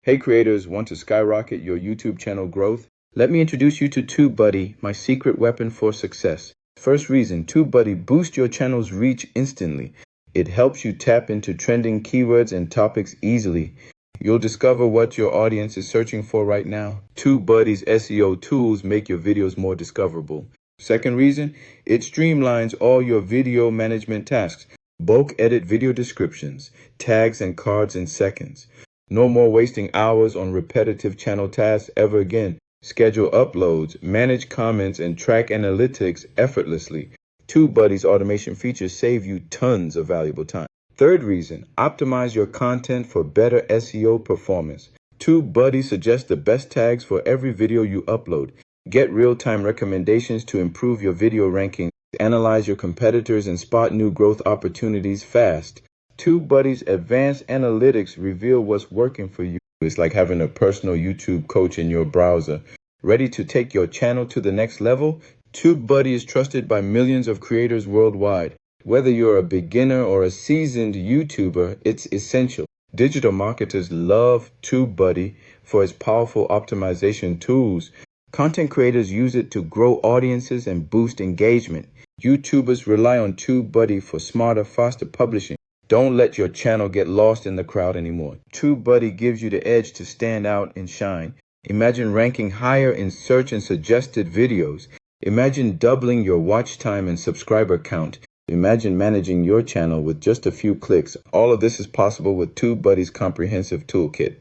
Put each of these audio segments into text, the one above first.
Hey creators, want to skyrocket your YouTube channel growth? Let me introduce you to TubeBuddy, my secret weapon for success. First reason, TubeBuddy boosts your channel's reach instantly. It helps you tap into trending keywords and topics easily. You'll discover what your audience is searching for right now. TubeBuddy's SEO tools make your videos more discoverable. Second reason, it streamlines all your video management tasks. Bulk edit video descriptions, tags, and cards in seconds. No more wasting hours on repetitive channel tasks ever again. Schedule uploads, manage comments, and track analytics effortlessly. TubeBuddy's automation features save you tons of valuable time. Third reason, optimize your content for better SEO performance. TubeBuddy suggests the best tags for every video you upload. Get real-time recommendations to improve your video ranking. Analyze your competitors and spot new growth opportunities fast. TubeBuddy's advanced analytics reveal what's working for you. It's like having a personal YouTube coach in your browser. Ready to take your channel to the next level? TubeBuddy is trusted by millions of creators worldwide. Whether you're a beginner or a seasoned YouTuber, it's essential. Digital marketers love TubeBuddy for its powerful optimization tools. Content creators use it to grow audiences and boost engagement. YouTubers rely on TubeBuddy for smarter, faster publishing. Don't let your channel get lost in the crowd anymore. TubeBuddy gives you the edge to stand out and shine. Imagine ranking higher in search and suggested videos. Imagine doubling your watch time and subscriber count. Imagine managing your channel with just a few clicks. All of this is possible with TubeBuddy's comprehensive toolkit.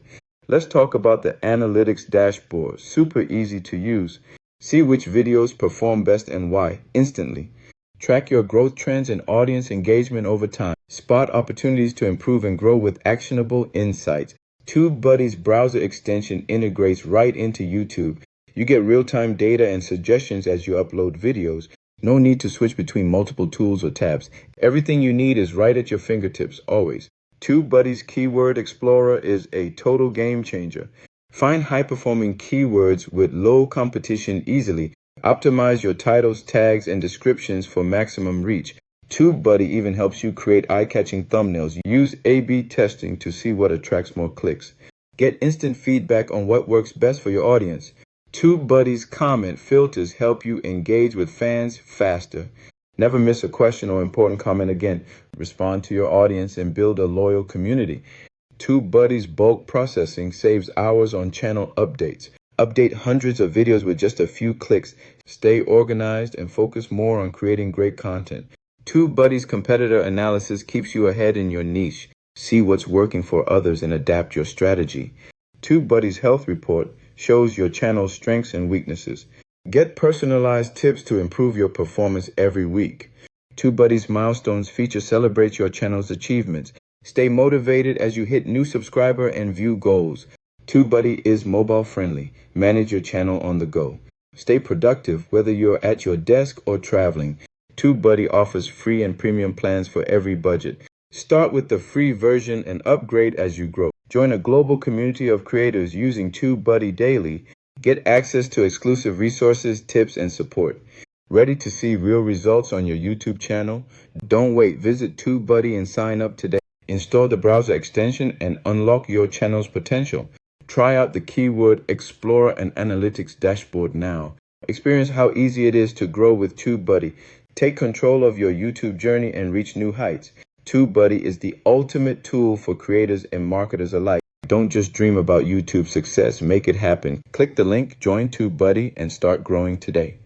Let's talk about the analytics dashboard. Super easy to use. See which videos perform best and why instantly. Track your growth trends and audience engagement over time. Spot opportunities to improve and grow with actionable insights. TubeBuddy's browser extension integrates right into YouTube. You get real-time data and suggestions as you upload videos. No need to switch between multiple tools or tabs. Everything you need is right at your fingertips, always. TubeBuddy's Keyword Explorer is a total game changer. Find high-performing keywords with low competition easily. Optimize your titles, tags, and descriptions for maximum reach. TubeBuddy even helps you create eye-catching thumbnails. Use A/B testing to see what attracts more clicks. Get instant feedback on what works best for your audience. TubeBuddy's comment filters help you engage with fans faster. Never miss a question or important comment again. Respond to your audience and build a loyal community. TubeBuddy's bulk processing saves hours on channel updates. Update hundreds of videos with just a few clicks. Stay organized and focus more on creating great content. TubeBuddy's competitor analysis keeps you ahead in your niche. See what's working for others and adapt your strategy. TubeBuddy's health report shows your channel's strengths and weaknesses. Get personalized tips to improve your performance every week. TubeBuddy's Milestones feature celebrates your channel's achievements. Stay motivated as you hit new subscriber and view goals. TubeBuddy is mobile friendly. Manage your channel on the go. Stay productive whether you're at your desk or traveling. TubeBuddy offers free and premium plans for every budget. Start with the free version and upgrade as you grow. Join a global community of creators using TubeBuddy daily. Get access to exclusive resources, tips, and support. Ready to see real results on your YouTube channel? Don't wait. Visit TubeBuddy and sign up today. Install the browser extension and unlock your channel's potential. Try out the Keyword Explorer and Analytics dashboard now. Experience how easy it is to grow with TubeBuddy. Take control of your YouTube journey and reach new heights. TubeBuddy is the ultimate tool for creators and marketers alike. Don't just dream about YouTube success. Make it happen. Click the link, join TubeBuddy, and start growing today.